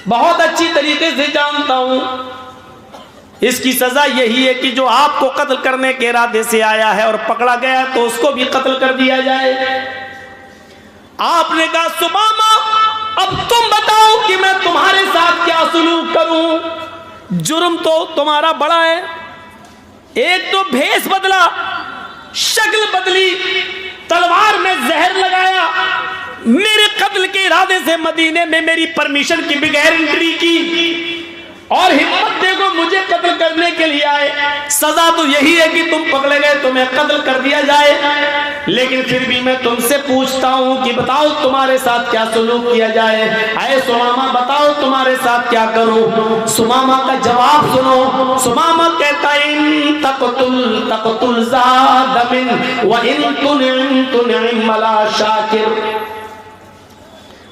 بہت اچھی طریقے سے جانتا ہوں. اس کی سزا یہی ہے کہ جو آپ کو قتل کرنے کے ارادے سے آیا ہے اور پکڑا گیا تو اس کو بھی قتل کر دیا جائے. آپ نے کہا سمامہ اب تم بتاؤ کہ میں تمہارے ساتھ کیا سلوک کروں. جرم تو تمہارا بڑا ہے. ایک تو بھیس بدلا, شکل بدلی, تلوار میں زہر لگایا, میرے قتل کے ارادے سے مدینے میں میری پرمیشن کی بغیر انٹری کی, اور ہمت دیکھو مجھے قتل کرنے کے لیے آئے. سزا تو یہی ہے کہ تم پکڑے گئے تمہیں قتل کر دیا جائے. لیکن پھر بھی میں تم سے پوچھتا ہوں کہ بتاؤ تمہارے ساتھ کیا سلوک کیا جائے. اے سمامہ بتاؤ تمہارے ساتھ کیا کروں. سمامہ کا جواب سنو. سمامہ کہتا ہے ان تقتل تقتل زاد من وان تنعم تنعم لا شاکر.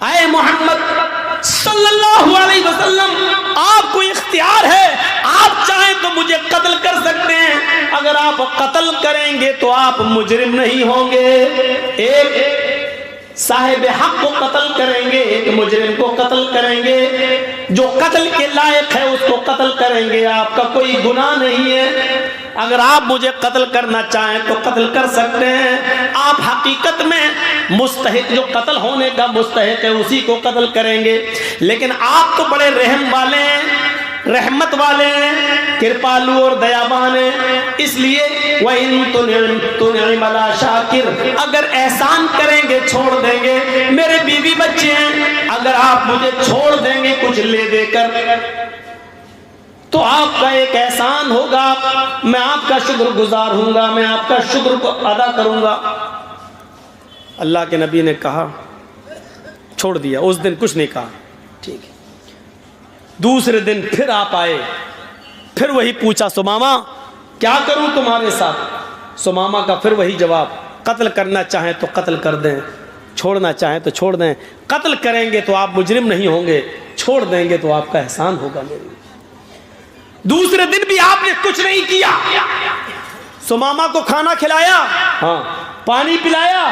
اے محمد صلی اللہ علیہ وسلم آپ کو اختیار ہے, آپ چاہیں تو مجھے قتل کر سکتے ہیں. اگر آپ قتل کریں گے تو آپ مجرم نہیں ہوں گے. ایک صاحب حق کو قتل کریں گے, ایک مجرم کو قتل کریں گے. جو قتل کے لائق ہے اس کو قتل کریں گے, آپ کا کوئی گناہ نہیں ہے. اگر آپ مجھے قتل کرنا چاہیں تو قتل کر سکتے ہیں. آپ حقیقت میں مستحق, جو قتل ہونے کا مستحق ہے اسی کو قتل کریں گے. لیکن آپ تو بڑے رحم والے ہیں, رحمت والے ہیں, کرپالو اور دیابان ہیں. اس لیے وَإِن تُنْعِمَ عَلَىٰ شَاكِرٍ اگر احسان کریں گے چھوڑ دیں گے. میرے بیوی بچے ہیں, اگر آپ مجھے چھوڑ دیں گے کچھ لے دے کر تو آپ کا ایک احسان ہوگا, میں آپ کا شکر گزار ہوں گا, میں آپ کا شکر کو ادا کروں گا. اللہ کے نبی نے کہا, چھوڑ دیا. اس دن کچھ نہیں کہا, ٹھیک ہے. دوسرے دن پھر آپ آئے, پھر وہی پوچھا سمامہ کیا کروں تمہارے ساتھ. سمامہ کا پھر وہی جواب, قتل کرنا چاہیں تو قتل کر دیں, چھوڑنا چاہیں تو چھوڑ دیں. قتل کریں گے تو آپ مجرم نہیں ہوں گے, چھوڑ دیں گے تو آپ کا احسان ہوگا میرے. دوسرے دن بھی آپ نے کچھ نہیں کیا. سمامہ کو کھانا کھلایا, ہاں پانی پلایا,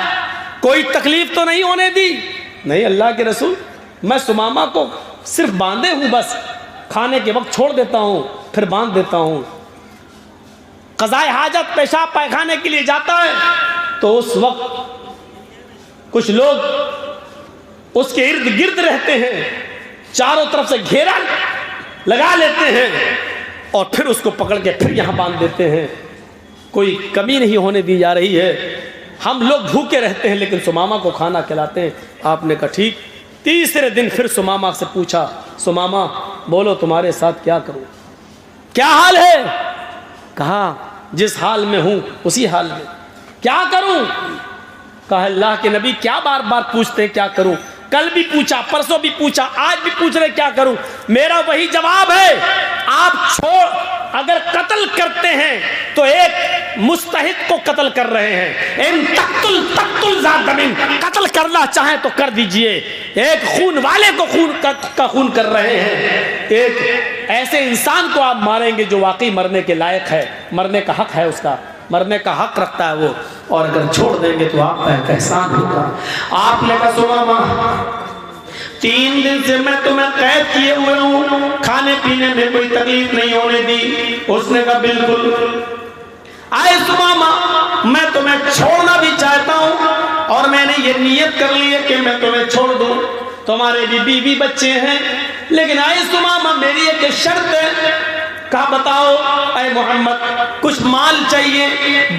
کوئی تکلیف تو نہیں ہونے دی. نہیں اللہ کے رسول, میں سمامہ کو صرف باندھے ہوں, بس کھانے کے وقت چھوڑ دیتا ہوں پھر باندھ دیتا ہوں. قضائے حاجت پیشاب پائخانے کے لیے جاتا ہے تو اس وقت کچھ لوگ اس کے ارد گرد رہتے ہیں, چاروں طرف سے گھیرا لگا لیتے ہیں اور پھر اس کو پکڑ کے پھر یہاں باندھ دیتے ہیں. کوئی کمی نہیں ہونے دی جا رہی ہے. ہم لوگ بھوکے رہتے ہیں لیکن سمامہ کو کھانا کھلاتے ہیں. آپ نے کہا ٹھیک. تیسرے دن پھر سمامہ سے پوچھا, سمامہ بولو تمہارے ساتھ کیا کروں, کیا حال ہے. کہا جس حال میں ہوں اسی حال میں. کیا کروں. کہا اللہ کے نبی کیا بار بار پوچھتے ہیں کیا کروں. کل بھی پوچھا, پرسوں بھی پوچھا, آج بھی پوچھ رہے کیا کروں. میرا وہی جواب ہے, آپ چھوڑ, اگر قتل کرتے ہیں تو ایک مستحق کو قتل کر رہے ہیں. ان تقتل ذات دم, قتل کرنا چاہیں تو کر دیجئے. ایک خون والے کو کا خون کر رہے ہیں. ایک ایسے انسان کو آپ ماریں گے جو واقعی مرنے کے لائق ہے, مرنے کا حق ہے, اس کا مرنے کا حق رکھتا ہے وہ, اور اگر چھوڑ دیں گے تو آپ کا ایک احسان ہوگا. آپ نے کہا سمامہ 3 دن سے میں تمہیں قید کیے ہوئے ہوں, کھانے پینے میں کوئی تکلیف نہیں ہونے دی. اس نے کہا بالکل. آئے سمامہ میں تمہیں چھوڑنا بھی چاہتا ہوں اور میں نے یہ نیت کر لی ہے کہ میں تمہیں چھوڑ دوں. تمہارے بھی بیوی بچے ہیں, لیکن آئے سمامہ میری ایک شرط ہے. کہا بتاؤ. اے محمد کچھ مال چاہیے,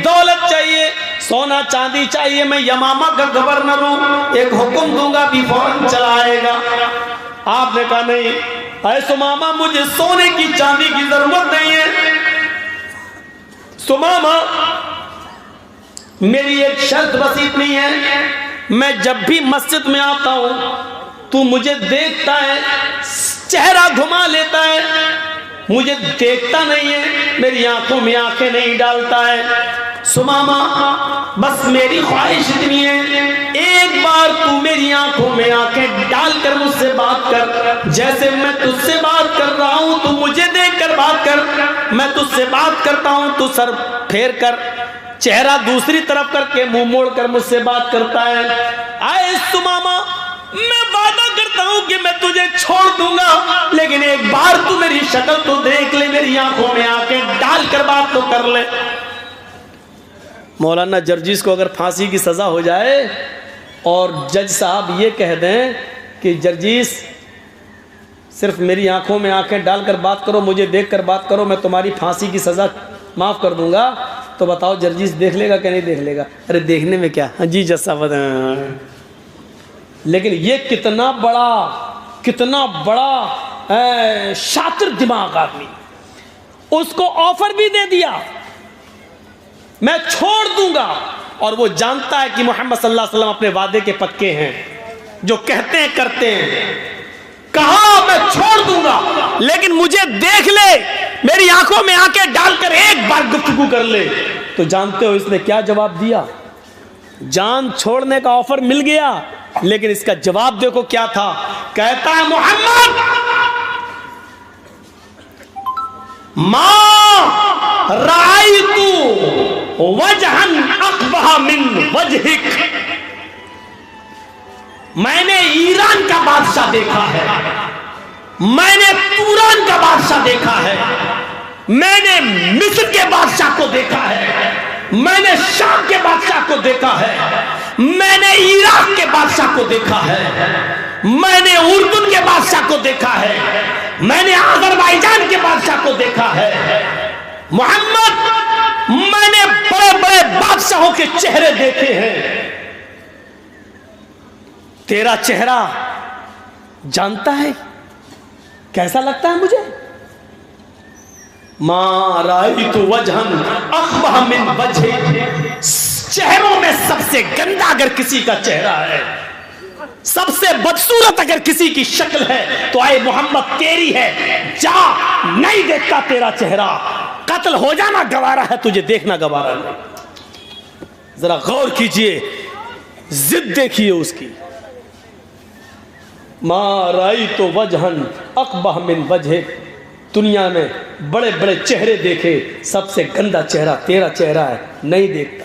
دولت چاہیے, سونا چاندی چاہیے. میں یمامہ کا گورنر ہوں, ایک حکم دوں گا بھی فوراً چلا آئے گا. آپ نے کہا نہیں اے سمامہ مجھے سونے کی چاندی کی ضرورت نہیں ہے. سمامہ میری ایک شرط بس اتنی ہے, میں جب بھی مسجد میں آتا ہوں تو مجھے دیکھتا ہے, چہرہ گھما لیتا ہے, مجھے دیکھتا نہیں ہے, میری آنکھوں میں آنکھیں نہیں ڈالتا ہے. سمامہ بس میری خواہش اتنی ہے, ایک بار تو میری آنکھوں میں آنکھیں ڈال کر مجھ سے بات کر. جیسے میں تجھ سے بات کر رہا ہوں تو مجھے دیکھ کر بات کر. میں تجھ سے بات کرتا ہوں تو سر پھیر کر, چہرہ دوسری طرف کر کے منہ موڑ کر مجھ سے بات کرتا ہے. آئے سمامہ میں وعدہ کرتا ہوں کہ میں تجھے چھوڑ دوں گا، لیکن ایک بار تو میری شکل تو دیکھ لے، میری آنکھوں میں آنکھیں ڈال کر بات تو کر لے۔ مولانا جرجیس کو اگر پھانسی کی سزا ہو جائے اور جج صاحب یہ کہہ دیں کہ جرجیس صرف میری آنکھوں میں آنکھیں ڈال کر بات کرو، مجھے دیکھ کر بات کرو، میں تمہاری پھانسی کی سزا معاف کر دوں گا، تو بتاؤ جرجیس دیکھ لے گا کہ نہیں دیکھ لے گا؟ ارے دیکھنے میں کیا، ہاں جی جج صاحب۔ لیکن یہ کتنا بڑا شاطر دماغ آدمی، اس کو آفر بھی دے دیا میں چھوڑ دوں گا، اور وہ جانتا ہے کہ محمد صلی اللہ علیہ وسلم اپنے وعدے کے پکے ہیں، جو کہتے ہیں کرتے ہیں۔ کہا میں چھوڑ دوں گا، لیکن مجھے دیکھ لے، میری آنکھوں میں آنکھیں ڈال کر ایک بار گفتگو کر لے۔ تو جانتے ہو اس نے کیا جواب دیا؟ جان چھوڑنے کا آفر مل گیا، لیکن اس کا جواب دیکھو کیا تھا۔ کہتا ہے محمد ما رأیت وجہا اقبح من وجہک، میں نے ایران کا بادشاہ دیکھا ہے، میں نے توران کا بادشاہ دیکھا ہے، میں نے مصر کے بادشاہ کو دیکھا ہے، میں نے شام کے بادشاہ کو دیکھا ہے، میں نے عراق کے بادشاہ کو دیکھا ہے، میں نے اردن کے بادشاہ کو دیکھا ہے، میں نے آذربائیجان کے بادشاہ کو دیکھا ہے۔ محمد میں نے بڑے بڑے بادشاہوں کے چہرے دیکھے ہیں، تیرا چہرہ جانتا ہے کیسا لگتا ہے مجھے؟ ما رأیت وجہا اقبح من وجہک، چہروں میں سب سے گندا اگر کسی کا چہرہ ہے، سب سے بدصورت اگر کسی کی شکل ہے تو اے محمد تیری ہے، جا، نہیں دیکھتا تیرا چہرہ، قتل ہو جانا گوارا ہے، تجھے دیکھنا گوارا نہیں۔ ذرا غور کیجئے، ضد دیکھیے اس کی۔ ما رأیت وجہا اقبح من وجہک، دنیا میں بڑے بڑے چہرے دیکھے، سب سے گندا چہرہ تیرا چہرہ ہے، نہیں دیکھتا۔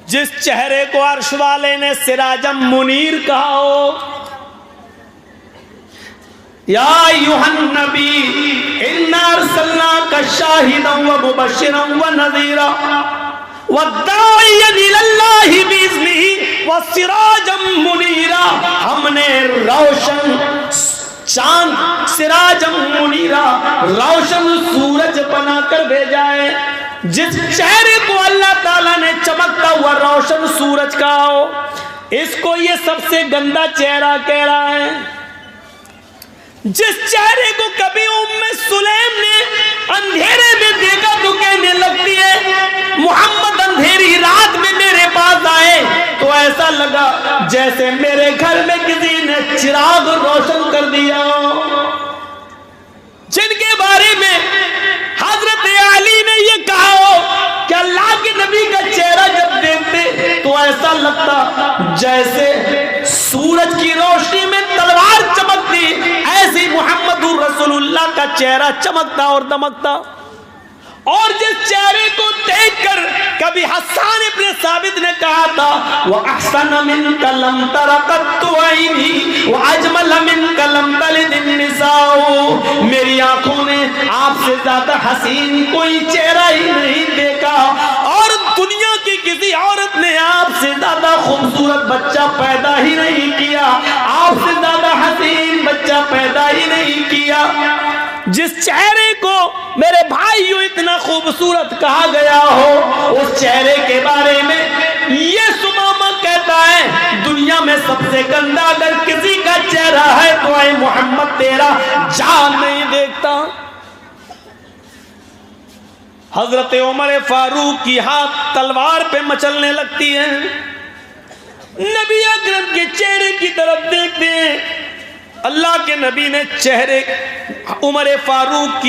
جس چہرے کو عرش والے نے سراجم منیر کہا ہو، یا ایھا النبی انا ارسلناک شاہدا ومبشرا ونذیرا والداعیا الی اللہ باذنہ وسراجا منیرا، ہم نے روشن چاند، سراجم منیرا، روشن سورج بنا کر بھیجا ہے۔ جس چہرے کو اللہ تعالیٰ نے چمکتا ہوا روشن سورج کہا ہو، اس کو یہ سب سے گندا چہرہ کہہ رہا ہے۔ جس چہرے کو کبھی ام سلیم نے اندھیرے میں دیکھا تو کہنے لگتی ہے محمد اندھیری رات میں میرے پاس آئے تو ایسا لگا جیسے میرے گھر میں کسی نے چراغ روشن کر دیا، جن کے بارے میں حضرت علی نے یہ کہا ہو کہ اللہ کے نبی کا چہرہ جب دیکھتے تو ایسا لگتا جیسے سورج کی روشنی میں تلوار چمکتی، ایسی محمد رسول اللہ کا چہرہ چمکتا اور دمکتا۔ اور جس چہرے کو دیکھ کر کبھی حسان ابن ثابت نے کہا تھا وَأَحْسَنَ مِنْكَ لَمْ تَرَ قَطُّ عَيْنِي وَأَجْمَلَ مِنْكَ لَمْ تَلِدِ النِّسَاءُ، میری آنکھوں نے آپ سے زیادہ حسین کوئی چہرہ ہی نہیں دیکھا، اور دنیا کی کسی عورت نے آپ سے زیادہ خوبصورت بچہ پیدا ہی نہیں کیا، آپ سے زیادہ حسین بچہ پیدا ہی نہیں کیا۔ جس چہرے کو میرے بھائیو اتنا خوبصورت کہا گیا ہو، اس چہرے کے بارے میں یہ سمامہ کہتا ہے دنیا میں سب سے گندا اگر کسی کا چہرہ ہے تو اے محمد تیرا جان نہیں دیکھتا۔ حضرت عمر فاروق کی ہاتھ تلوار پہ مچلنے لگتی ہے، نبی اکرم کے چہرے کی طرف دیکھتے ہیں، اللہ کے نبی نے چہرے عمر فاروق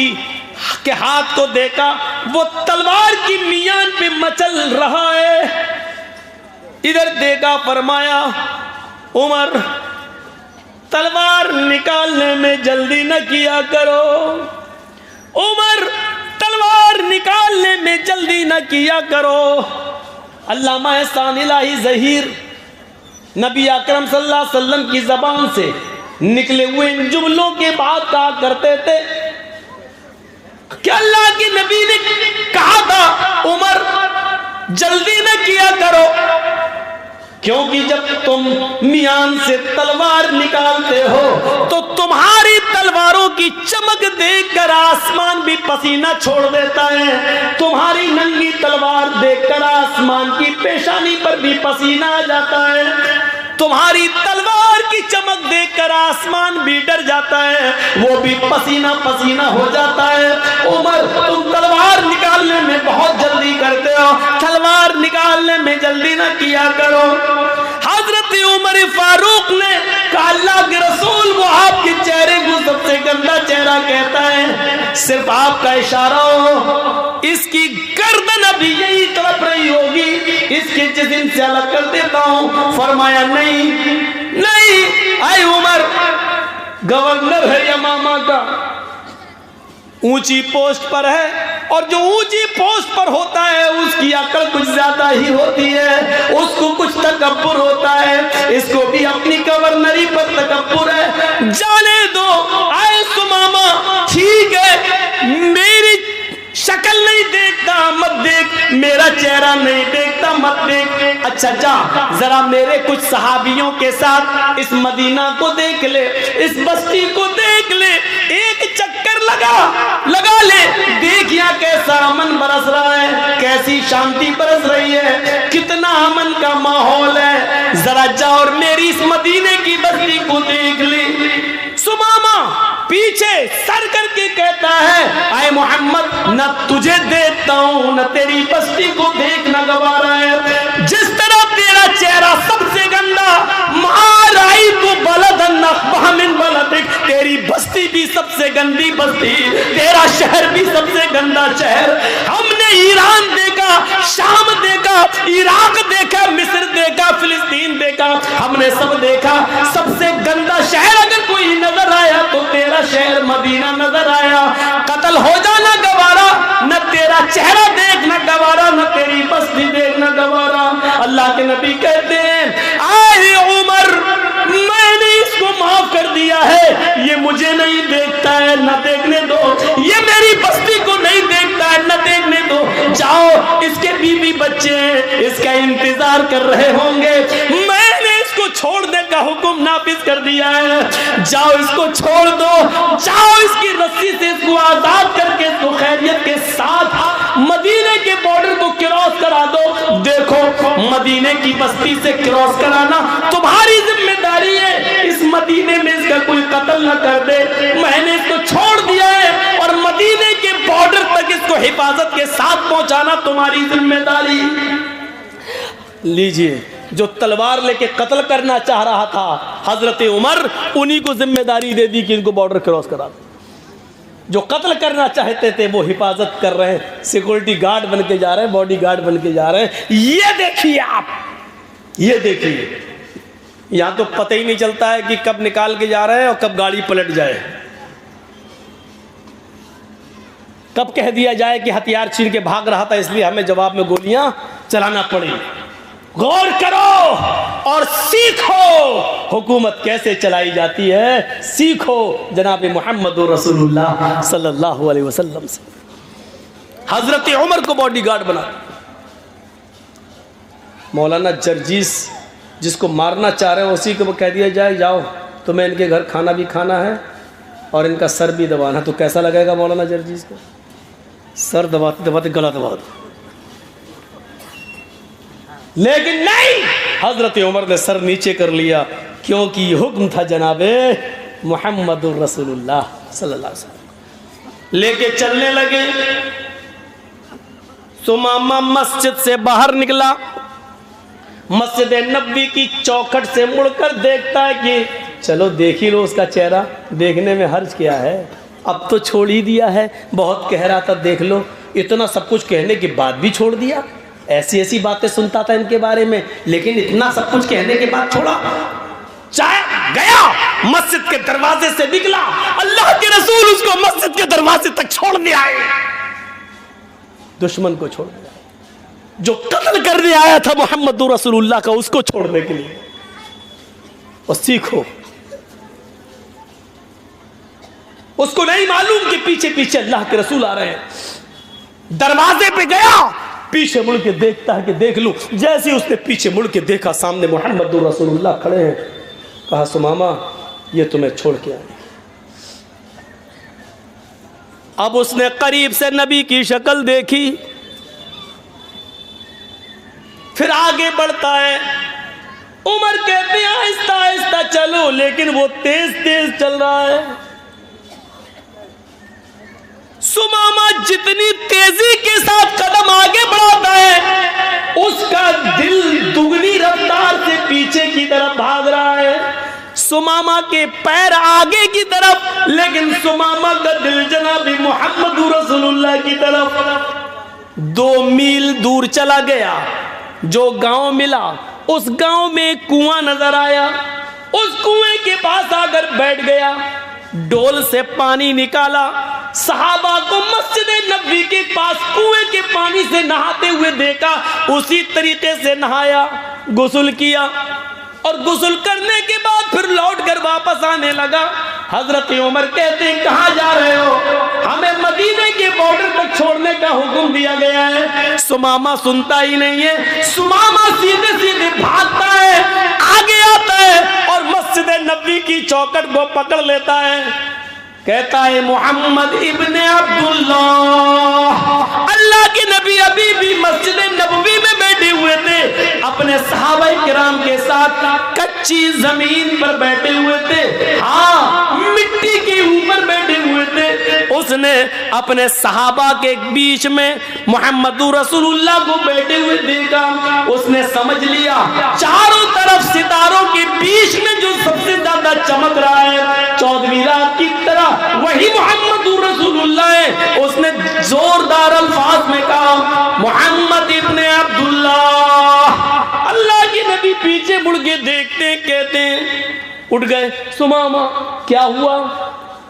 کے ہاتھ کو دیکھا، وہ تلوار کی میان پہ مچل رہا ہے، ادھر دیکھا، فرمایا عمر تلوار نکالنے میں جلدی نہ کیا کرو، عمر تلوار نکالنے میں جلدی نہ کیا کرو۔ علامہ احسان الہی ظہیر نبی اکرم صلی اللہ علیہ وسلم کی زبان سے نکلے ہوئے ان جملوں کے بعد کہا کرتے تھے کہ اللہ کے نبی نے کہا تھا عمر جلدی نہ کیا کرو، کیونکہ جب تم میان سے تلوار نکالتے ہو تو تمہاری تلواروں کی چمک دیکھ کر آسمان بھی پسینہ چھوڑ دیتا ہے، تمہاری ننگی تلوار دیکھ کر آسمان کی پیشانی پر بھی پسینہ آ جاتا ہے، تمہاری تلوار کی چمک دیکھ کر آسمان بھی ڈر جاتا ہے، وہ بھی پسینہ پسینہ ہو جاتا ہے۔ عمر تم تلوار نکالنے میں بہت جلدی کرتے ہو، تلوار نکالنے میں جلدی نہ کیا کرو۔ حضرت عمر فاروق نے کہا اللہ کے رسول وہ آپ کے چہرے کو سب سے گندا چہرہ کہتا ہے، صرف آپ کا اشارہ ہو، اس کی گردن ابھی یہی طرف رہی ہوگی، اس کے جسم سے الگ کر دیتا ہوں۔ فرمایا نہیں اے عمر، گورنر ہے یمامہ کا، اونچی پوسٹ پر ہے، اور جو اونچی پوسٹ پر ہوتا ہے اس کی عقل کچھ زیادہ ہی ہوتی ہے، اس کو کچھ تکبر ہوتا ہے، اس کو بھی اپنی گورنری پر تکبر ہے، جانے دو۔ اے سمامہ ٹھیک ہے، میری شکل نہیں دیکھتا مت دیکھ، میرا چہرہ نہیں دیکھتا مت دیکھ، اچھا جا ذرا میرے کچھ صحابیوں کے ساتھ اس مدینہ کو دیکھ لے، اس بستی کو دیکھ لے، ایک چکر لگا لے، دیکھ یہاں کیسا امن برس رہا ہے، کیسی شانتی برس رہی ہے، کتنا امن کا ماحول ہے، ذرا جا اور میری اس مدینے کی بستی کو دیکھ لے۔ سمامہ پیچھے سر کر کے کہتا ہے اے محمد نہ تجھے دیکھتا ہوں نہ تیری بستی کو دیکھنا گوارا ہے، جس طرح تیرا چہرہ سب سے گندا، مارائی تو بلدن نقبہ من بلدک، تیری بستی بھی سب سے گندی بستی، تیرا شہر بھی سب سے گندا شہر، ہم نے ایران دیکھا، شام دیکھا، عراق دیکھا، مصر دیکھا، فلسطین دیکھا، ہم نے سب دیکھا، سب سے گندا شہر اگر کوئی نظر آیا تو تیرا شہر مدینہ نظر آیا، قتل ہو جانا گوارا، نہ تیرا چہرہ دیکھنا گوارا، نہ تیری بستی دیکھنا گوارا۔ اللہ کے نبی کہتے ہیں اے عمر میں نے اس کو معاف کر دیا ہے، یہ مجھے نہیں دیکھتا ہے نہ دیکھنے دو، یہ میری بستی کو نہیں دیکھتا ہے نہ دیکھنے دو، جاؤ اس کے بیوی بچے ہیں اس کا انتظار کر رہے ہوں گے، میں نے اس کو چھوڑنے کا حکم نافذ کر دیا ہے، جاؤ اس کو چھوڑ دو، جاؤ اس کی رسی سے اس کو آزاد کر کے اس کو خیریت کے ساتھ مدینے کے بارڈر کو کراس کرا دو۔ دیکھو مدینے کی بستی سے کراس کرانا تمہاری ذمہ داری ہے، اس مدینے میں اس کا کوئی قتل نہ کر دے، میں نے اس کو چھوڑ دیا ہے، اور مدینے کے بارڈر تک اس کو حفاظت کے ساتھ پہنچانا تمہاری ذمہ داری۔ لیجئے جو تلوار لے کے قتل کرنا چاہ رہا تھا حضرت عمر، انہی کو ذمہ داری دے دی کہ ان کو بارڈر کراس کرا دو، جو قتل کرنا چاہتے تھے وہ حفاظت کر رہے ہیں، سیکورٹی گارڈ بن کے جا رہے ہیں، باڈی گارڈ بن کے جا رہے ہیں۔ یہ دیکھیے آپ، یہ دیکھیے یہاں تو پتہ ہی نہیں چلتا ہے کہ کب نکال کے جا رہے ہیں اور کب گاڑی پلٹ جائے، کب کہہ دیا جائے کہ ہتھیار چھین کے بھاگ رہا تھا اس لیے ہمیں جواب میں گولیاں چلانا پڑی۔ غور کرو اور سیکھو حکومت کیسے چلائی جاتی ہے، سیکھو جناب محمد رسول اللہ صلی اللہ علیہ وسلم سے۔ حضرت عمر کو باڈی گارڈ بنا، مولانا جرجیس جس کو مارنا چاہ رہے ہیں اسی کو کہہ دیا جائے جاؤ تمہیں ان کے گھر کھانا بھی کھانا ہے اور ان کا سر بھی دبانا، تو کیسا لگے گا مولانا جرجیس کو؟ سر دباتے دباتے گلا دبا دو، لیکن نہیں، حضرت عمر نے سر نیچے کر لیا، کیونکہ یہ حکم تھا جناب محمد رسول اللہ صلی اللہ علیہ وسلم۔ لے کے چلنے لگے، سمامہ مسجد سے باہر نکلا، مسجد نبوی کی چوکھٹ سے مڑ کر دیکھتا ہے کہ چلو دیکھ ہی لو اس کا چہرہ، دیکھنے میں حرج کیا ہے، اب تو چھوڑ ہی دیا ہے، بہت کہہ رہا تھا دیکھ لو، اتنا سب کچھ کہنے کے بعد بھی چھوڑ دیا، ایسی ایسی باتیں سنتا تھا ان کے بارے میں، لیکن اتنا سب کچھ کہنے کے بعد چھوڑا، چاہے گیا مسجد کے دروازے سے نکلا، اللہ کے رسول اس کو مسجد کے دروازے تک چھوڑنے آئے، دشمن کو چھوڑنے آئے، جو قتل کرنے آیا تھا محمد رسول اللہ کا اس کو چھوڑنے کے لیے۔ اور سیکھو اس کو نہیں معلوم کہ پیچھے پیچھے اللہ کے رسول آ رہے ہیں. دروازے پہ گیا, پیچھے مڑ کے دیکھتا ہے کہ دیکھ لوں. جیسے اس نے پیچھے مڑ کے دیکھا سامنے محمد رسول اللہ کھڑے ہیں. کہا سمامہ یہ تمہیں چھوڑ کے آئے. اب اس نے قریب سے نبی کی شکل دیکھی, پھر آگے بڑھتا ہے. عمر کہتے ہیں آہستہ آہستہ چلو, لیکن وہ تیز تیز چل رہا ہے. سمامہ جتنی تیزی کے ساتھ قدم آگے بڑھاتا ہے, اس کا دل دگنی رفتار سے پیچھے کی طرف بھاگ رہا ہے. سمامہ کے پیر آگے کی طرف, لیکن سمامہ کا دل جناب محمد رسول اللہ کی طرف. 2 میل دور چلا گیا, جو گاؤں ملا اس گاؤں میں ایک کنواں نظر آیا. اس کنویں کے پاس آ کر بیٹھ گیا, ڈول سے پانی نکالا. صحابہ کو مسجد نبوی کے پاس کنویں کے پانی سے نہاتے ہوئے دیکھا, اسی طریقے سے نہایا, غسل کیا, اور غسل کرنے کے بعد پھر لوٹ کر واپس آنے لگا. حضرت عمر کہتے ہیں کہاں جا رہے ہو؟ ہمیں مدینے کے بارڈر پر چھوڑنے کا حکم دیا گیا ہے. سمامہ سنتا ہی نہیں ہے. سمامہ سیدھے سیدھے بھاگتا ہے, آگے آتا ہے اور مسجد نبوی کی چوکھٹ کو پکڑ لیتا ہے. کہتا ہے محمد ابن عبداللہ, اللہ کے نبی ابھی بھی مسجد نبوی میں بیٹھے ہوئے تھے, اپنے صحابہ کرام کے ساتھ کچی زمین پر بیٹھے ہوئے تھے, ہاں مٹی کے اوپر بیٹھے ہوئے تھے. اس نے اپنے صحابہ کے بیچ میں محمد رسول اللہ کو بیٹھے ہوئے دیکھا. اس نے سمجھ لیا چاروں طرف ستاروں کے بیچ میں جو سب سے زیادہ چمک رہا ہے 14ویں رات کی طرح, وہی محمد رسول اللہ ہے. اس نے زوردار الفاظ میں کہا محمد ابن عبداللہ. اللہ کے نبی پیچھے مڑ کے دیکھتے ہیں, کہتے ہیں اٹھ گئے. سمامہ کیا ہوا؟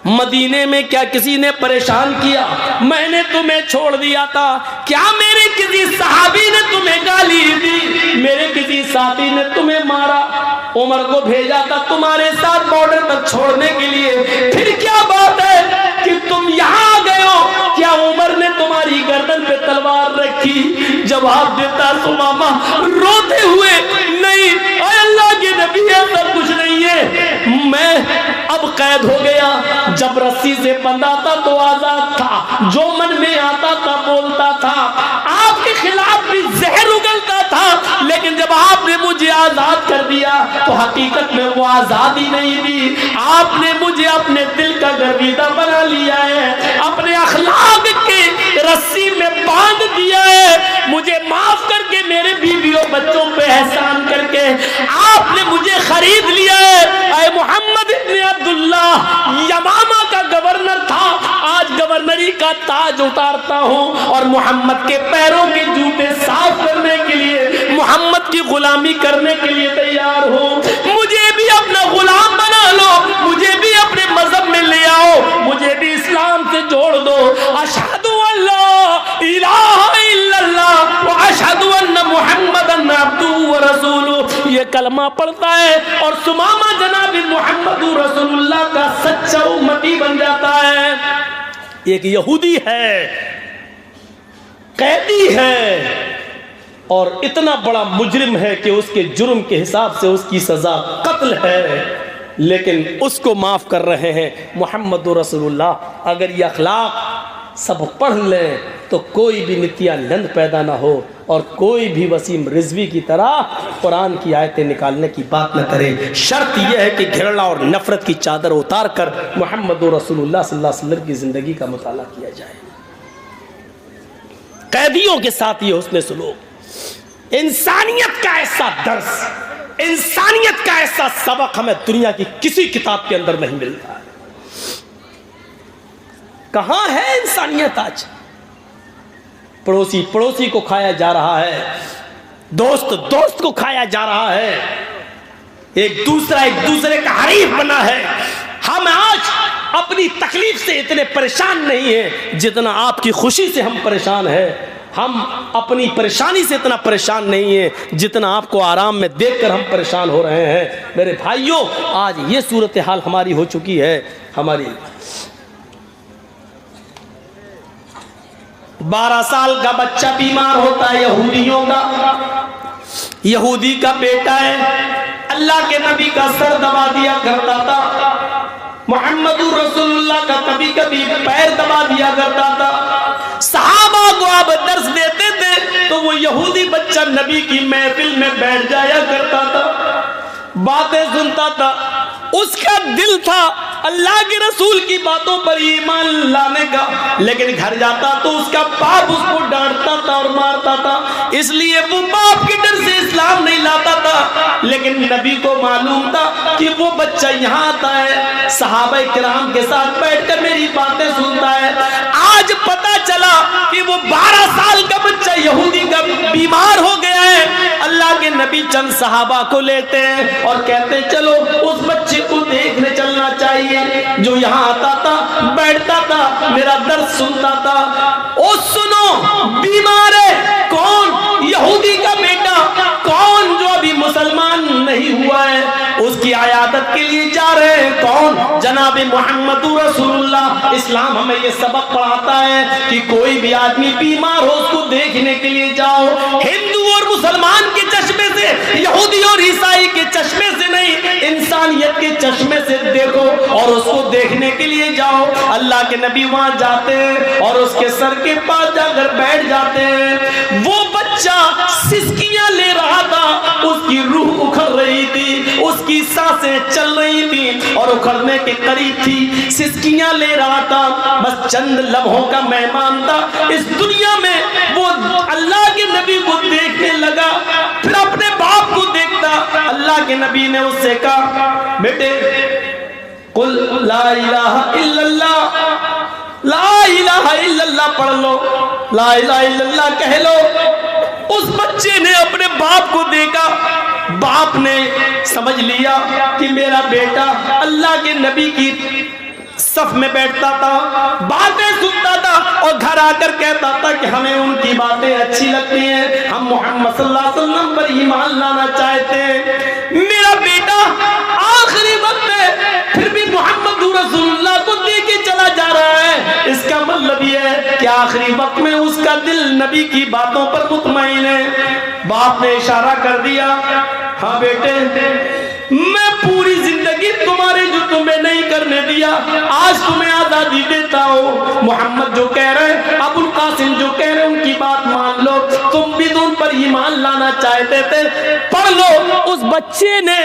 مدینے میں کیا کسی نے پریشان کیا؟ میں نے تمہیں چھوڑ دیا تھا. کیا میرے کسی صحابی نے تمہیں گالی دی؟ میرے کسی ساتھی نے تمہیں مارا؟ عمر کو بھیجا تھا تمہارے ساتھ بارڈر پر چھوڑنے کے لیے. پھر کیا بات ہے کہ تم یہاں آ گئے ہو؟ کیا عمر نے تمہاری گردن پہ تلوار رکھی؟ جواب دیتا سمامہ روتے ہوئے, نہیں اے اللہ کے نبی ایسا کچھ نہیں ہے, میں اب قید ہو گیا. جب رسی سے بندھا تھا تو آزاد تھا, جو من میں آتا تھا بولتا تھا, آپ کے خلاف بھی زہر اگلتا تھا, لیکن جب آپ نے مجھے آزاد کر دیا تو حقیقت میں وہ آزادی نہیں دی, آپ نے مجھے اپنے دل کا گرویدہ بنا لیا ہے, اپنے اخلاق کے رسی میں باندھ دیا ہے. مجھے معاف کر کے میرے بیویوں بچوں پہ احسان کر کے آپ نے مجھے خرید لیا ہے. اے محمد ابن عبداللہ, یمامہ کا گورنر تھا, آج گورنری کا تاج اتارتا ہوں اور محمد کے پیروں کے جوتے صاف کرنے کے لیے, محمد کی غلامی کرنے کے لیے تیار ہوں. مجھے بھی اپنا غلام بنا لو, مجھے بھی اپنے مذہب میں لے آؤ, مجھے بھی اسلام سے جوڑ دو. اشہد ان لا الہ الا اللہ و اشہد ان محمدن عبدہ و رسولہ, یہ کلمہ پڑھتا ہے اور سمامہ جناب محمد رسول اللہ کا سچا امتی بن جاتا ہے. ایک یہودی ہے, قیدی ہے, اور اتنا بڑا مجرم ہے کہ اس کے جرم کے حساب سے اس کی سزا قتل ہے, لیکن اس کو معاف کر رہے ہیں محمد رسول اللہ. اگر یہ اخلاق سب پڑھ لیں تو کوئی بھی نتیانند پیدا نہ ہو, اور کوئی بھی وسیم رضوی کی طرح قرآن کی آیتیں نکالنے کی بات نہ کرے. شرط یہ ہے کہ گھرڑا اور نفرت کی چادر اتار کر محمد رسول اللہ صلی اللہ علیہ وسلم کی زندگی کا مطالعہ کیا جائے. قیدیوں کے ساتھ یہ حسن سلوک, انسانیت کا ایسا درس, انسانیت کا ایسا سبق ہمیں دنیا کی کسی کتاب کے اندر نہیں ملتا ہے. کہاں ہے انسانیت آج؟ پڑوسی پڑوسی کو کھایا جا رہا ہے, دوست دوست کو کھایا جا رہا ہے, ایک دوسرے کا حریف بنا ہے. ہم آج اپنی تکلیف سے اتنے پریشان نہیں ہیں جتنا آپ کی خوشی سے ہم پریشان ہیں. ہم اپنی پریشانی سے اتنا پریشان نہیں ہیں جتنا آپ کو آرام میں دیکھ کر ہم پریشان ہو رہے ہیں. میرے بھائیوں, آج یہ صورتحال ہماری ہو چکی ہے. ہماری 12 سال کا بچہ بیمار ہوتا ہے یہودیوں کا، یہودی کا بیٹا ہے، اللہ کے نبی کا سر دبا دیا کرتا تھا، محمد رسول اللہ کا کبھی کبھی پیر دبا دیا کرتا تھا، صحابہ کو آپ درس دیتے تھے تو وہ یہودی بچہ نبی کی محفل میں بیٹھ جایا کرتا تھا، باتیں سنتا تھا، اس کا دل تھا اللہ کے رسول کی باتوں پر ایمان لانے کا، لیکن گھر جاتا تو اس کا باپ اس کو ڈانٹتا تھا اور مارتا تھا، اس لیے وہ باپ کے ڈر سے اسلام نہیں لاتا تھا، لیکن نبی کو معلوم تھا کہ وہ بچہ یہاں آتا ہے، صحابہ کرام کے ساتھ بیٹھ کر میری باتیں سنتا ہے، آج پتا چلا کہ وہ 12 سال کا بچہ یہودی کا بیمار ہو گیا ہے، اللہ کے نبی چند صحابہ کو لیتے ہیں اور کہتے ہیں چلو اس بچے کو دیکھنے چلنا چاہیے، جو یہاں آتا تھا، بیٹھتا تھا، میرا درس سنتا تھا، او سنو بیمار ہے، کون؟ یہودی کا بیٹا، کون؟ جو ابھی مسلمان نہیں ہوا ہے، اس کی عیادت کے لیے جا رہے ہیں، کون؟ جناب محمد رسول اللہ۔ اسلام ہمیں یہ سبق پڑھاتا ہے کہ کوئی بھی آدمی بیمار ہو اس کو دیکھنے کے لیے جاؤ، ہندو اور مسلمان کے چشمے سے، یہودی اور عیسائی کے چشمے سے نہیں، انسانیت کے چشمے سے دیکھو اور اس کو دیکھنے کے لیے جاؤ۔ اللہ کے نبی وہاں جاتے ہیں اور اس کے سر کے پاس جا کر بیٹھ جاتے ہیں، وہ بچہ سسکیاں لے رہا تھا، اس کی روح اکھڑ رہی تھی، اس کی سانسیں چل رہی تھی اور اکھڑنے کے قریب تھی، سسکیاں لے رہا تھا، بس چند لمحوں کا مہمان تھا اس دنیا میں، وہ اللہ کے نبی کو دیکھنے لگا، پھر اپنے باپ کو دیکھتا، اللہ کے نبی نے اس سے کہا بیٹے قل لا الہ الا اللہ، لا الہ الا اللہ پڑھ لو، لا الہ الا اللہ کہہ لو۔ اس بچے نے اپنے باپ کو دیکھا، باپ نے سمجھ لیا کہ میرا بیٹا اللہ کے نبی کی صف میں بیٹھتا تھا، باتیں سنتا تھا اور گھر آ کر کہتا تھا کہ ہمیں ان کی باتیں اچھی لگتی ہیں، ہم محمد صلی اللہ علیہ وسلم پر ایمان لانا چاہتے ہیں، میرا بیٹا آخری وقت ہے پھر بھی محمد رسول اللہ کو دے کے چلا جا رہا ہے، اس کا مطلب یہ ہے کہ آخری وقت میں اس کا دل نبی کی باتوں پر مطمئن ہے۔ باپ نے اشارہ کر دیا، ہاں بیٹے میں پوری زندگی تمہارے جو تمہیں نہیں کرنے دیا، آج تمہیں آزادی دیتا ہوں، محمد جو کہہ رہے ہیں، ابو القاسم جو کہہ رہے ہیں، ان کی بات مان لو، تم بھی تو ان پر ایمان لانا چاہتے تھے، پڑھ لو۔ اس بچے نے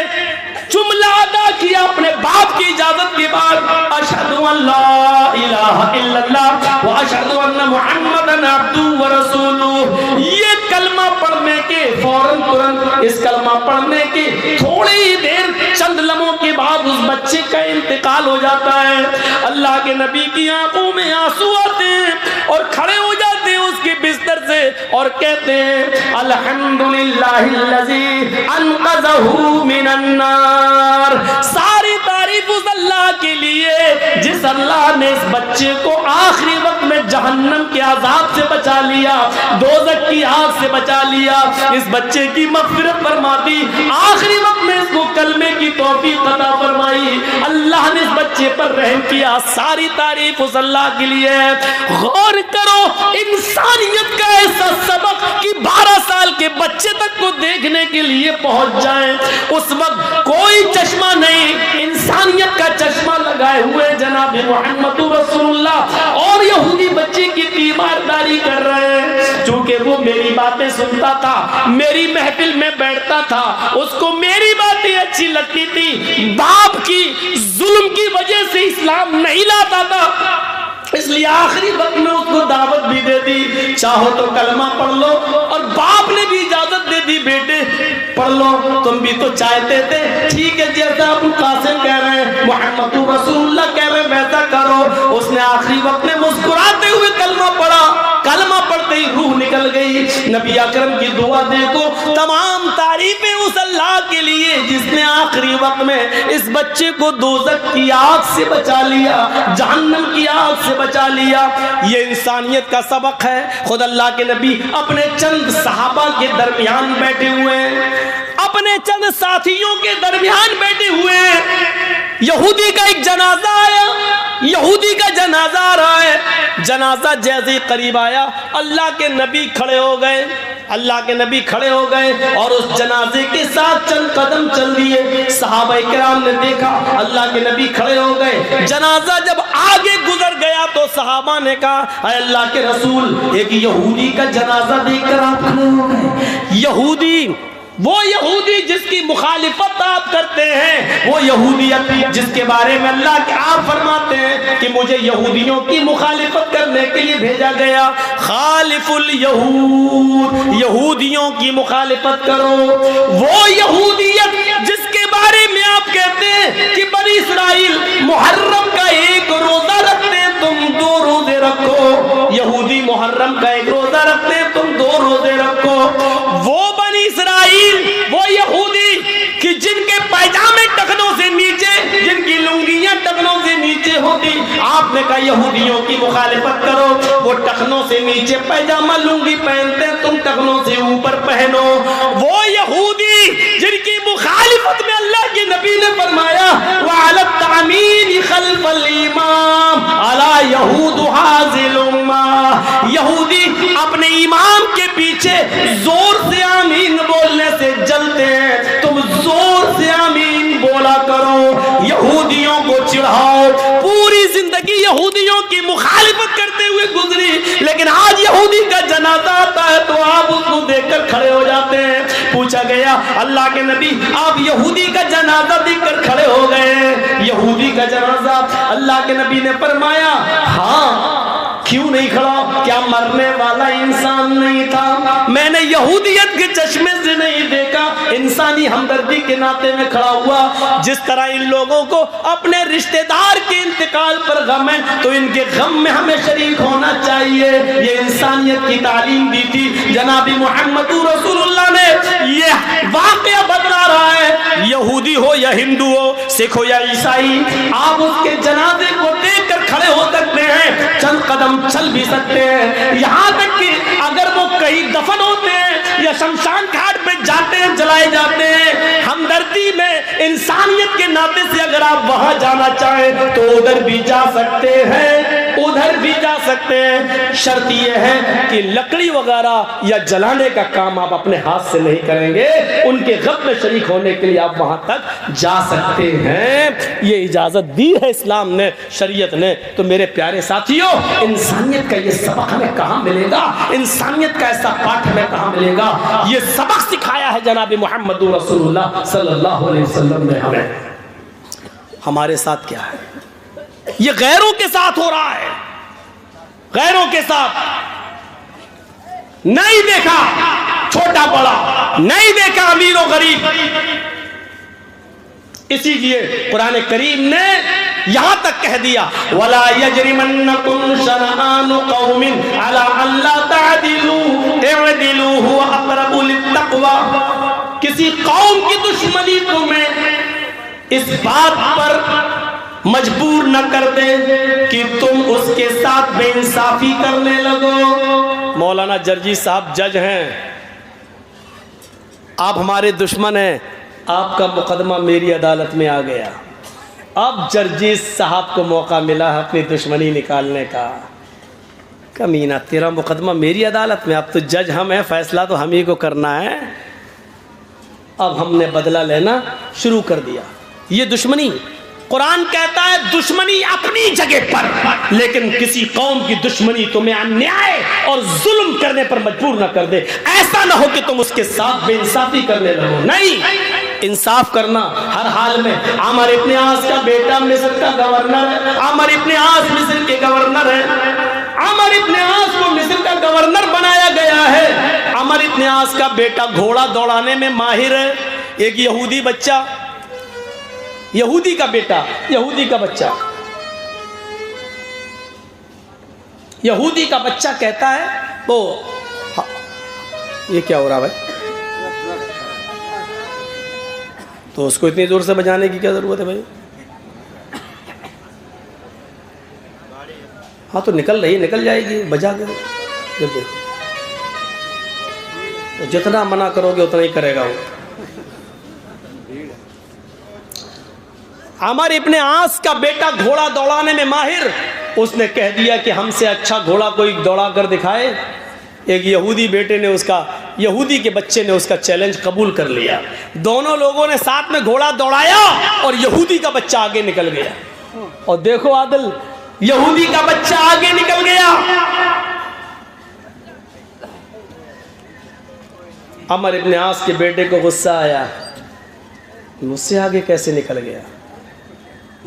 جملہ ادا کیا اپنے باپ کی اجازت کے بعد، اشہد ان لا الہ الا اللہ واشہد ان محمدن عبدہ ورسولہ، یہ کلمہ پڑھنے کے فوراً ترنت اس کلمہ پڑھنے کے تھوڑی ہی دیر چند لمحوں کے بعد اس بچے کا انتقال ہو جاتا ہے۔ اللہ کے نبی کی آنکھوں میں آنسو آتے ہیں اور کھڑے ہو جاتے ہیں اس کے بستر سے اور کہتے ہیں الحمدللہ الذی انقذہ من النار، ساری تعریف اس اللہ کے لیے جس اللہ نے اس بچے کو آخری وقت میں جہنم کے عذاب سے بچا لیا، دوزخ کی آگ سے بچا لیا، اس بچے کی مغفرت فرما دی، آخری وقت میں اس کو کلمے کی توفیق عطا فرمائی، اللہ نے اس بچے پر رحم کیا، ساری تعریف اس اللہ کے لیے ہے۔ غور کرو انسانیت کا ایسا سبق کہ 12 سال کے بچے تک کو دیکھنے کے لیے پہنچ جائیں، اس وقت کوئی چشمہ نہیں، انسانیت کا چشمہ لگائے ہوئے جناب محمد رسول اللہ اور یہودی بچے کی تیمارداری کر رہے ہیں، چونکہ وہ میری باتیں سنتا تھا، میری محفل میں بیٹھتا تھا، اس کو میری باتیں اچھی لگتی تھی، باپ کی ظلم کی وجہ سے اسلام نہیں لاتا تھا، اس لیے آخری وقت میں اس کو دعوت بھی دے دی، چاہو تو کلمہ پڑھ لو، اور باپ نے بھی اجازت دے دی بیٹے پڑھ لو، تم بھی تو چاہتے تھے، ٹھیک ہے جیسا ابو القاسم کہہ رہے ہیں، محمد رسول اللہ کہہ رہے ہیں ویسا کرو۔ اس نے آخری وقت میں مسکراتے ہوئے کلمہ پڑھا، کلمہ پڑھتے ہی روح نکل گئی۔ نبی اکرم کی دعا دیکھو، تمام تعریفیں اس اللہ کے لیے جس نے آخری وقت میں اس بچے کو دوزخ کی آگ سے بچا لیا، جہنم کی آگ سے بچا لیا۔ یہ انسانیت کا سبق ہے۔ خود اللہ کے نبی اپنے چند صحابہ کے درمیان بیٹھے ہوئے ہیں، اپنے چند ساتھیوں کے درمیان بیٹھے ہوئے ہیں، یہودی کا ایک جنازہ آیا، یہودی کا جنازہ آ رہا ہے. جنازہ جیسے ہی قریب آیا اللہ کے نبی کھڑے ہو گئے. اللہ کے نبی کھڑے ہو گئے اور اس جنازے کے ساتھ چند قدم چل دیے. صحابہ کرام نے دیکھا اللہ کے نبی کھڑے ہو گئے. جنازہ جب آگے گزر گیا تو صحابہ نے کہا اے اللہ کے رسول, ایک یہودی کا جنازہ دیکھ کر آپ کھڑے ہو گئے. یہودی, وہ یہودی جس کی مخالفت آپ کرتے ہیں, وہ یہودیت جس کے بارے میں اللہ کے آپ فرماتے ہیں کہ مجھے یہودیوں کی مخالفت کرنے کے لیے بھیجا گیا. خالف الیہود, یہودیوں کی مخالفت کرو. وہ یہودیت جس کے بارے میں آپ کہتے ہیں کہ بنی اسرائیل محرم کا ایک روزہ رکھتے ہیں, تم 2 روزے رکھو. یہودی محرم کا ایک روزہ رکھتے ہیں, تم 2 روزے رکھو. وہ بنی اسرائیل, وہ یہودی کہ جن کے پائجامے ٹخنوں سے نیچے, جن کی لنگیاں ٹخنوں سے نیچے ہوتی, آپ نے کہا یہودیوں کی مخالفت کرو. وہ ٹخنوں سے نیچے پائجامہ لنگی پہنتے ہیں, تم ٹخنوں سے اوپر پہنو. وہ یہودی جن کی مخالفت میں اللہ کے نبی نے فرمایا وعلی التعمید خلف الامام علی یہود حاضل امہ, یہودی اپنے امام کے پیچھے زور سے آمین بولنے سے جلتے ہیں, تم زور سے آمین بولا کرو. یہودیوں کو چڑھاؤ. پوری زندگی یہودیوں کی مخالفت کرتے ہوئے گزری, لیکن آج یہودی کا جنازہ آتا ہے تو آپ اس کو دیکھ کر کھڑے ہو جاتے ہیں. پوچھا گیا اللہ کے نبی آپ یہودی کا جنازہ دیکھ کر کھڑے ہو گئے. یہودی کا جنازہ, اللہ کے نبی نے فرمایا ہاں. کیوں نہیں کھڑا؟ کیا مرنے والا انسان نہیں تھا؟ میں نے یہودیت کے چشمے سے نہیں دیکھا, انسانی ہمدردی کے ناطے میں کھڑا ہوا. جس طرح ان لوگوں کو اپنے رشتہ دار کے انتقال پر غم ہے تو ان کے غم میں ہمیں شریک ہونا چاہیے. یہ انسانیت کی تعلیم دی تھی جناب محمد رسول اللہ نے. یہ واقعہ بدلا رہا ہے, یہودی ہو یا ہندو ہو, سکھ ہو یا عیسائی, آپ اس کے جنازے کو دیکھ کر کھڑے ہو سکتے ہیں, چند قدم چل بھی سکتے ہیں. یہاں تک کہ اگر وہ کہیں دفن ہوتے ہیں یا شمشان گھاٹ پہ جاتے ہیں, جلائے جاتے ہیں, ہمدردی میں انسانیت کے ناطے سے اگر آپ وہاں جانا چاہیں تو ادھر بھی جا سکتے ہیں, ادھر بھی جا سکتے ہیں. شرط یہ ہے کہ لکڑی وغیرہ یا جلانے کا کام آپ اپنے ہاتھ سے نہیں کریں گے. ان کے غم میں شریک ہونے کے لیے آپ وہاں تک جا سکتے ہیں. یہ اجازت دی ہے اسلام نے, شریعت نے. تو میرے پیارے ساتھیوں, انسانیت کا یہ سبق ہمیں کہاں ملے گا؟ انسانیت کا ایسا پاٹھ ہمیں کہاں ملے گا؟ یہ سبق سکھایا ہے جناب محمد رسول اللہ صلی اللہ علیہ وسلم نے ہمیں. ہمارے ساتھ کیا ہے؟ یہ غیروں کے ساتھ ہو رہا ہے, غیروں کے ساتھ. نہیں دیکھا چھوٹا بڑا, نہیں دیکھا امیر و غریب. اسی لیے قرآن کریم نے یہاں تک کہہ دیا وَلَا يَجْرِمَنَّكُمْ شَنَآنُ قَوْمٍ عَلَىٰ أَن لَّا تَعْدِلُوا اعْدِلُوا هُوَ أَقْرَبُ لِلتَّقْوَىٰ. کسی قوم کی دشمنی تمہیں اس بات پر مجبور نہ کر دے کہ تم اس کے ساتھ بے انصافی کرنے لگو. مولانا جرجی صاحب جج ہیں, آپ ہمارے دشمن ہیں, آپ کا مقدمہ میری عدالت میں آ گیا. اب جرجی صاحب کو موقع ملا ہے اپنی دشمنی نکالنے کا. کمینہ, تیرا مقدمہ میری عدالت میں, اب تو جج ہم ہیں, فیصلہ تو ہم ہی کو کرنا ہے. اب ہم نے بدلہ لینا شروع کر دیا. یہ دشمنی, قرآن کہتا ہے دشمنی اپنی جگہ پر, لیکن کسی قوم کی دشمنی تمہیں انیائے اور ظلم کرنے پر مجبور نہ کر دے. ایسا نہ ہو کہ تم اس کے ساتھ بے انصافی کرنے لگو. نہیں, انصاف کرنا ہر حال میں. عمر ابن عاص کا بیٹا مصر کا گورنر ہے, عمر ابن عاص مصر کے گورنر ہے. عمر ابن عاص کو مصر کا گورنر بنایا گیا ہے. عمر ابن عاص کا بیٹا گھوڑا دوڑانے میں ماہر ہے. ایک یہودی بچہ, یہودی کا بیٹا, یہودی کا بچہ, یہودی کا بچہ کہتا ہے وہ یہ کیا ہو رہا بھائی, تو اس کو اتنی زور سے بجانے کی کیا ضرورت ہے بھائی؟ ہاں تو نکل رہی, نکل جائے گی, بجا کے جب دیکھو جتنا منع کرو گے اتنا ہی کرے گا وہ. عمر ابن عاص کا بیٹا گھوڑا دوڑانے میں ماہر، اس نے کہہ دیا کہ ہم سے اچھا گھوڑا کوئی دوڑا کر دکھائے۔ ایک یہودی بیٹے نے یہودی کے بچے نے اس کا چیلنج قبول کر لیا، دونوں لوگوں نے ساتھ میں گھوڑا دوڑایا اور یہودی کا بچہ آگے نکل گیا۔ اور دیکھو عادل، یہودی کا بچہ آگے نکل گیا۔ عمر ابن عاص کے بیٹے کو غصہ آیا، مجھ سے آگے کیسے نکل گیا؟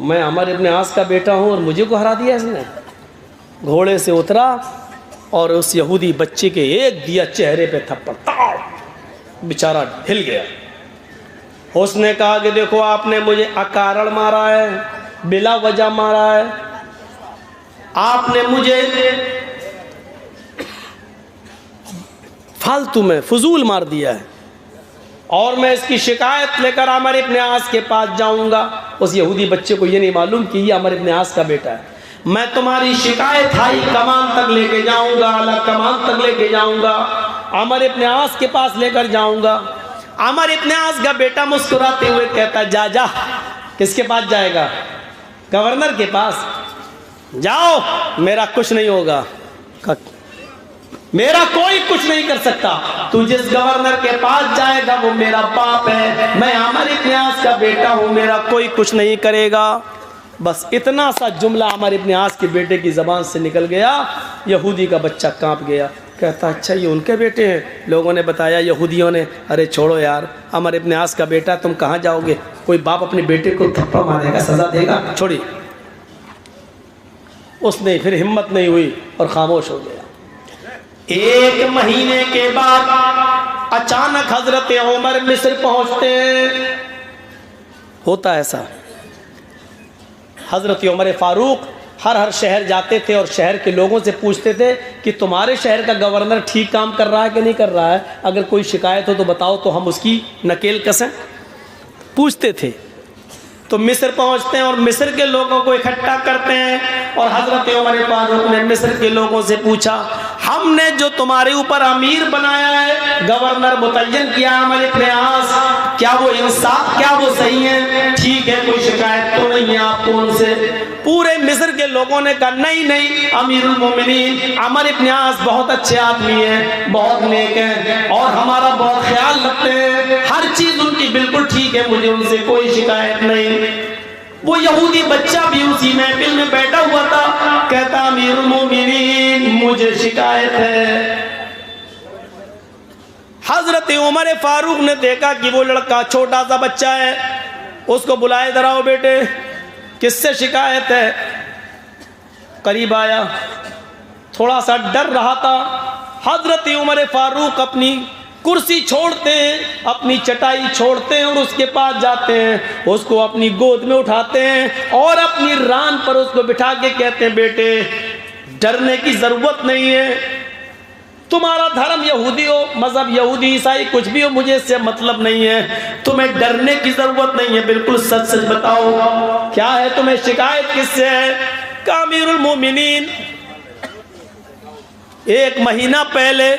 میں عمر ابن عاص کا بیٹا ہوں اور مجھے کو ہرا دیا اس نے۔ گھوڑے سے اترا اور اس یہودی بچے کے ایک دیا چہرے پہ تھپڑ، بیچارہ ہل گیا۔ اس نے کہا کہ دیکھو آپ نے مجھے اکارڑ مارا ہے، بلا وجہ مارا ہے، آپ نے مجھے فالتو میں فضول مار دیا ہے، اور میں اس کی شکایت لے کر عمر ابن عاص کے پاس جاؤں گا۔ اس یہودی بچے کو یہ نہیں معلوم کہ یہ عمر ابن عاص کا بیٹا ہے۔ میں تمہاری شکایت ہائی کمان تک لے کے جاؤں گا، اعلیٰ کمان تک لے کے جاؤں گا، عمر ابن عاص کے پاس لے کر جاؤں گا۔ عمر ابن عاص کا بیٹا مسکراتے ہوئے کہتا جا جا۔ کس کے پاس جائے گا؟ گورنر کے پاس۔ جاؤ، میرا کچھ نہیں ہوگا، میرا کوئی کچھ نہیں کر سکتا، تو جس گورنر کے پاس جائے گا وہ میرا باپ ہے، میں عمر ابن عاص کا بیٹا ہوں، میرا کوئی کچھ نہیں کرے گا۔ بس اتنا سا جملہ عمر ابن عاص کے بیٹے کی زبان سے نکل گیا، یہودی کا بچہ کانپ گیا، کہتا اچھا یہ ان کے بیٹے ہیں؟ لوگوں نے بتایا، یہودیوں نے، ارے چھوڑو یار، عمر ابن عاص کا بیٹا، تم کہاں جاؤ گے؟ کوئی باپ اپنے بیٹے کو تھپڑ مارے گا، سزا دے گا، چھوڑی۔ اس نے پھر ہمت نہیں ہوئی اور خاموش ہو گیا۔ ایک مہینے کے بعد اچانک حضرت عمر مصر پہنچتے ہیں۔ ہوتا ایسا، حضرت عمر فاروق ہر شہر جاتے تھے اور شہر کے لوگوں سے پوچھتے تھے کہ تمہارے شہر کا گورنر ٹھیک کام کر رہا ہے کہ نہیں کر رہا ہے، اگر کوئی شکایت ہو تو بتاؤ تو ہم اس کی نکیل کسیں، پوچھتے تھے۔ تو مصر پہنچتے ہیں اور مصر کے لوگوں کو اکٹھا کرتے ہیں، اور حضرت عمر فاروق نے مصر کے لوگوں سے پوچھا ہم نے جو تمہارے اوپر امیر بنایا ہے، گورنر متعین کیا عمر ابن عاص، کیا وہ انصاف، کیا وہ صحیح ہے؟ ٹھیک ہے، کوئی شکایت تو نہیں ہے آپ کو ان سے؟ پورے مصر کے لوگوں نے کہا نہیں نہیں امیر المومنین، عمر ابن عاص بہت اچھے آدمی ہیں، بہت نیک ہیں اور ہمارا بہت خیال رکھتے ہیں، ہر چیز ان کی بالکل ٹھیک ہے، مجھے ان سے کوئی شکایت نہیں۔ وہ یہودی بچہ بھی اسی محفل میں بیٹھا ہوا تھا، کہتا امیر المومنین مجھے شکایت ہے۔ حضرت عمر فاروق نے دیکھا کہ وہ لڑکا چھوٹا سا بچہ ہے، اس کو بلائے، ادھر آؤ بیٹے، کس سے شکایت ہے؟ قریب آیا، تھوڑا سا ڈر رہا تھا۔ حضرت عمر فاروق اپنی کرسی چھوڑتے ہیں، اپنی چٹائی چھوڑتے ہیں اور اس کے پاس جاتے ہیں، اس کو اپنی گود میں اٹھاتے ہیں اور اپنی ران پر اس کو بٹھا کے کہتے ہیں بیٹے ڈرنے کی ضرورت نہیں ہے، تمہارا دھرم یہودی ہو، مذہب یہودی عیسائی کچھ بھی ہو، مجھے اس سے مطلب نہیں ہے، تمہیں ڈرنے کی ضرورت نہیں ہے، بالکل سچ سچ بتاؤ کیا ہے، تمہیں شکایت کس سے ہے؟ کہ امیر المومنین ایک مہینہ پہلے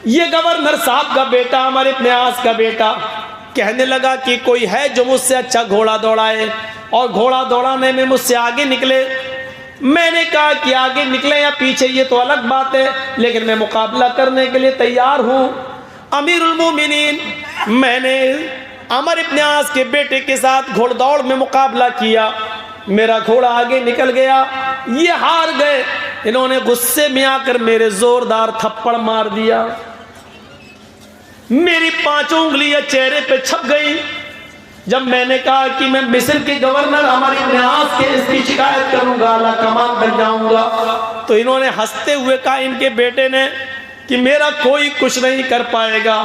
یہ گورنر صاحب کا بیٹا، عمر ابن عاص کا بیٹا، کہنے لگا کہ کوئی ہے جو مجھ سے اچھا گھوڑا دوڑائے، اور گھوڑا دوڑانے میں مجھ سے آگے نکلے۔ میں نے کہا کہ آگے نکلے یا پیچھے یہ تو الگ بات ہے، لیکن میں مقابلہ کرنے کے لیے تیار ہوں۔ امیر المومنین، میں نے عمر ابن عاص کے بیٹے کے ساتھ گھوڑ دوڑ میں مقابلہ کیا، میرا گھوڑا آگے نکل گیا، یہ ہار گئے، انہوں نے غصے میں آ کر میرے زوردار تھپڑ مار دیا، میری 5 انگلیاں چہرے پہ چھپ گئی۔ جب میں نے کہا کہ میں مصر کے گورنر عمر ابن عاص کے اس کی شکایت کروں گا، اعلیٰ کمان بن جاؤں گا، تو انہوں نے ہنستے ہوئے کہا ان کے بیٹے نے کہ میرا کوئی کچھ نہیں کر پائے گا،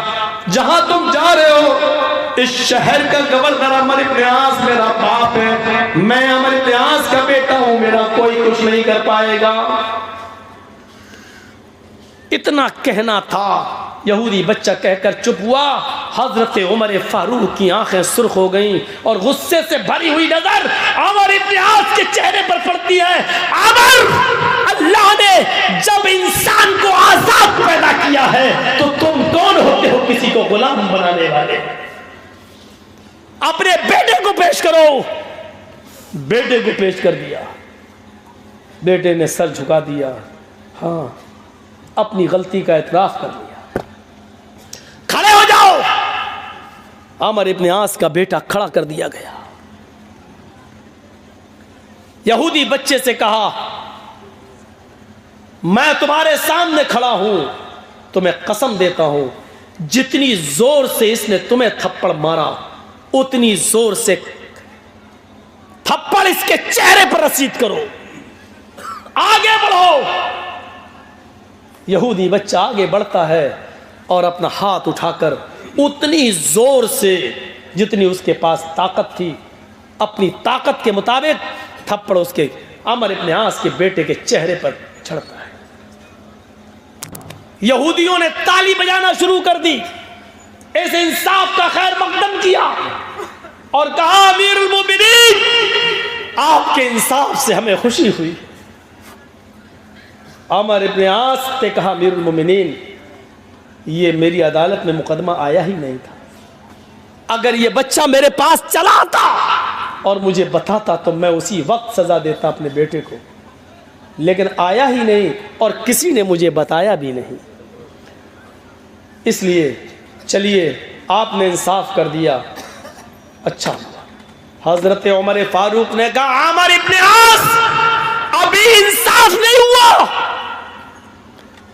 جہاں تم جا رہے ہو اس شہر کا گورنر عمر ابن عاص میرا باپ ہے، میں عمر ابن عاص کا بیٹا ہوں، میرا کوئی کچھ نہیں کر پائے گا۔ اتنا کہنا تھا، یہودی بچہ کہہ کر چپ ہوا۔ حضرت عمر فاروق کی آنکھیں سرخ ہو گئیں اور غصے سے بھری ہوئی نظر عمر ابن عاص کے چہرے پر پڑتی ہے۔ عمر، اللہ نے جب انسان کو آزاد پیدا کیا ہے تو تم کون ہوتے ہو کسی کو غلام بنانے والے؟ اپنے بیٹے کو پیش کرو، بیٹے کو پیش کر دیا. بیٹے نے سر جھکا دیا, ہاں اپنی غلطی کا اعتراف کر لیا. کھڑے ہو جاؤ. عمرو ابن عاص کا بیٹا کھڑا کر دیا گیا. یہودی بچے سے کہا میں تمہارے سامنے کھڑا ہوں, تمہیں قسم دیتا ہوں جتنی زور سے اس نے تمہیں تھپڑ مارا اتنی زور سے تھپڑ اس کے چہرے پر رسید کرو. آگے بڑھو. یہودی بچہ آگے بڑھتا ہے اور اپنا ہاتھ اٹھا کر اتنی زور سے جتنی اس کے پاس طاقت تھی اپنی طاقت کے مطابق تھپڑ اس کے عمرو ابن عاص کے بیٹے کے چہرے پر چھڑتا ہے. یہودیوں نے تالی بجانا شروع کر دی, اس انصاف کا خیر مقدم کیا اور کہا امیر المومنین آپ کے انصاف سے ہمیں خوشی ہوئی. عمرو ابن عاص نے کہا امیر المومنین یہ میری عدالت میں مقدمہ آیا ہی نہیں تھا. اگر یہ بچہ میرے پاس چلا آتا اور مجھے بتاتا تو میں اسی وقت سزا دیتا اپنے بیٹے کو, لیکن آیا ہی نہیں اور کسی نے مجھے بتایا بھی نہیں. اس لیے چلیے آپ نے انصاف کر دیا. اچھا. حضرت عمر فاروق نے کہا عمرو ابن عاص ابھی انصاف نہیں ہوا.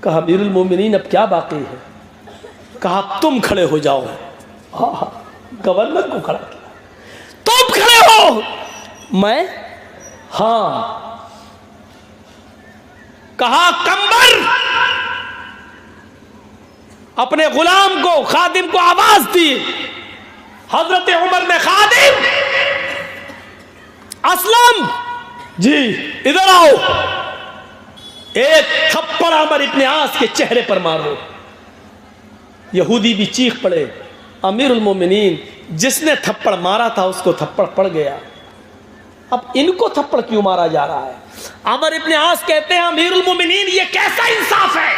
کہا امیر المومنین اب کیا باقی ہے؟ کہا تم کھڑے ہو جاؤ. گورنر کو کھڑا کیا, تم کھڑے ہو. میں ہاں. کہا کمبر اپنے غلام کو خادم کو آواز دی. حضرت عمر نے خادم اسلم جی ادھر آؤ, ایک تھپڑ عمرو ابن عاص کے چہرے پر مارو. یہودی بھی چیخ پڑے امیر المومنین جس نے تھپڑ مارا تھا اس کو تھپڑ پڑ گیا, اب ان کو تھپڑ کیوں مارا جا رہا ہے؟ عمرو ابن عاص کہتے ہیں امیر المومنین یہ کیسا انصاف ہے؟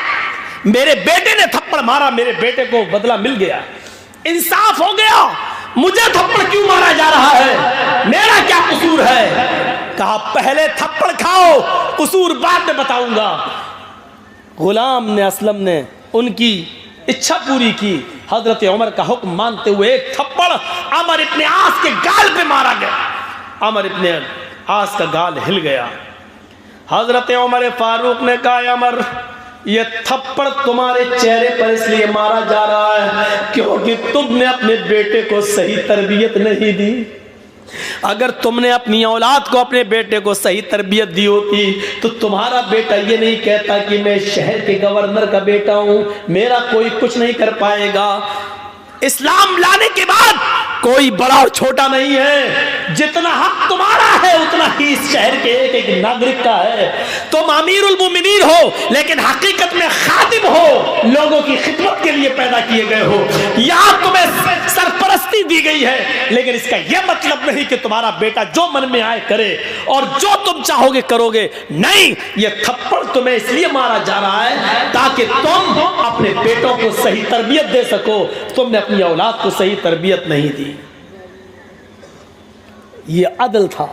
میرے بیٹے نے تھپڑ مارا, میرے بیٹے کو بدلہ مل گیا, انصاف ہو گیا, مجھے تھپڑ کیوں مارا جا رہا ہے؟ میرا کیا قصور ہے؟ کہا پہلے تھپڑ کھاؤ, قصور بعد میں بتاؤں گا. غلام نے اسلم نے ان کی اچھا پوری کی. حضرت عمر کا حکم مانتے ہوئے ایک تھپڑ عمرو ابن عاص کے گال پہ مارا گیا. عمرو ابن عاص کا گال ہل گیا. حضرت عمر فاروق نے کہا عمر یہ تھپڑ تمہارے چہرے پر اس لیے مارا جا رہا ہے کیونکہ تم نے اپنے بیٹے کو صحیح تربیت نہیں دی. اگر تم نے اپنی اولاد کو اپنے بیٹے کو صحیح تربیت دی ہوتی تو تمہارا بیٹا یہ نہیں کہتا کہ میں شہر کے گورنر کا بیٹا ہوں, میرا کوئی کچھ نہیں کر پائے گا. اسلام لانے کے بعد کوئی بڑا اور چھوٹا نہیں ہے, جتنا حق تمہارا ہے اتنا ہی اس شہر کے ایک ایک ناگرک کا ہے. تم امیر المومنین ہو لیکن حقیقت میں خادم ہو, لوگوں کی خدمت کے لیے پیدا کیے گئے ہو. یہاں تمہیں سرپرستی دی گئی ہے لیکن اس کا یہ مطلب نہیں کہ تمہارا بیٹا جو من میں آئے کرے اور جو تم چاہو گے کرو گے. نہیں, یہ تھپڑ تمہیں اس لیے مارا جا رہا ہے تاکہ تم اپنے بیٹوں کو صحیح تربیت دے سکو. تم نے اپنی اولاد کو صحیح تربیت نہیں دی. یہ عدل تھا.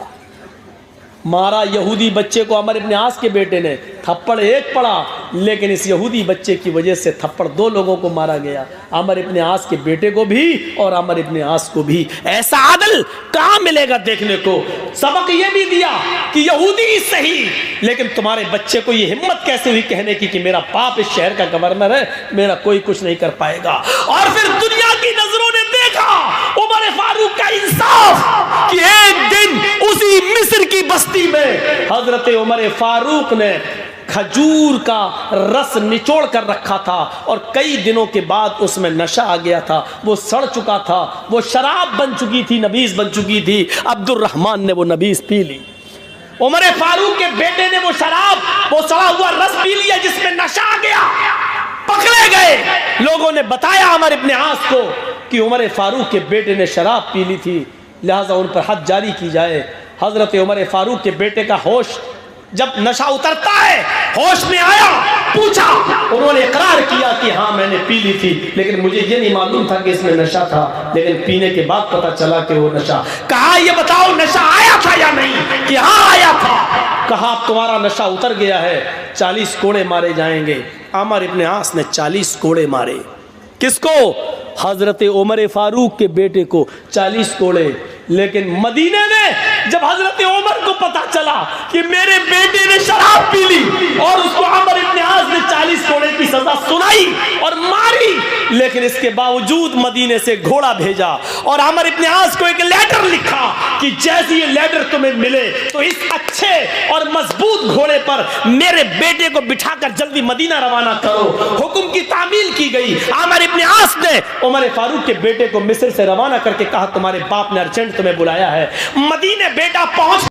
مارا یہودی بچے کو عمرو ابن عاص کے بیٹے نے, تھپڑ ایک پڑا لیکن اس یہودی بچے کی وجہ سے تھپڑ دو لوگوں کو مارا گیا, عمرو ابن عاص کے بیٹے کو بھی اور عمرو ابن عاص کو بھی. ایسا عدل کہاں ملے گا دیکھنے کو؟ سبق یہ بھی دیا کہ یہودی ہی صحیح لیکن تمہارے بچے کو یہ ہمت کیسے ہوئی کہنے کی کہ میرا باپ اس شہر کا گورنر ہے, میرا کوئی کچھ نہیں کر پائے گا. اور پھر دنیا کی نظروں نے دیکھا عمر فاروق کا انصاف کہ ایک دن اسی مصر کی بستی میں حضرت عمر فاروق نے کھجور کا رس نچوڑ کر رکھا تھا اور کئی دنوں کے بعد اس میں نشہ آ گیا تھا, وہ سڑ چکا تھا, وہ شراب بن چکی تھی, نبیذ بن چکی تھی. عبد الرحمن نے وہ نبیذ پی لی. عمر فاروق کے بیٹے نے وہ شراب, وہ سڑا ہوا رس پی لیا جس میں نشہ آ گیا. پکڑے گئے. لوگوں نے بتایا عمر ابن عاص کو کہ عمر فاروق کے بیٹے نے شراب پی لی تھی, لہذا ان پر حد جاری کی جائے. حضرت عمر فاروق کے بیٹے کا ہوش جب نشہ اترتا ہے ہوش میں آیا, پوچھا, انہوں نے اقرار کیا کہ ہاں میں نے پی لی تھی, لیکن مجھے یہ نہیں معلوم تھا کہ اس میں نشہ تھا, لیکن پینے کے بعد پتا چلا کہ وہ نشہ. کہا یہ بتاؤ نشہ آیا تھا یا نہیں؟ کہ ہاں آیا تھا. کہا اب تمہارا نشہ اتر گیا ہے, 40 کوڑے مارے جائیں گے. عامر ابن عاص نے 40 کوڑے مارے. کس کو؟ حضرت عمر فاروق کے بیٹے کو 40 کوڑے. لیکن مدینے میں جب حضرت عمر کو پتا چلا کہ میرے بیٹے نے شراب پی لی اور اس کو عمر ابن عاص نے 40 کوڑے کی سزا سنائی اور ماری, لیکن اس کے باوجود مدینے سے گھوڑا بھیجا اور عمر ابن عاص کو ایک لیٹر لکھا کہ جیسے یہ لیٹر تمہیں ملے تو اس اچھے اور مضبوط گھوڑے پر میرے بیٹے کو بٹھا کر جلدی مدینہ روانہ کرو. حکم کی تعمیل کی گئی. عمر ابن عاص نے عمر فاروق کے بیٹے کو مصر سے روانہ کر کے کہا تمہارے باپ نے ارجنٹ تمہیں بلایا ہے. مدینے بیٹا پہنچ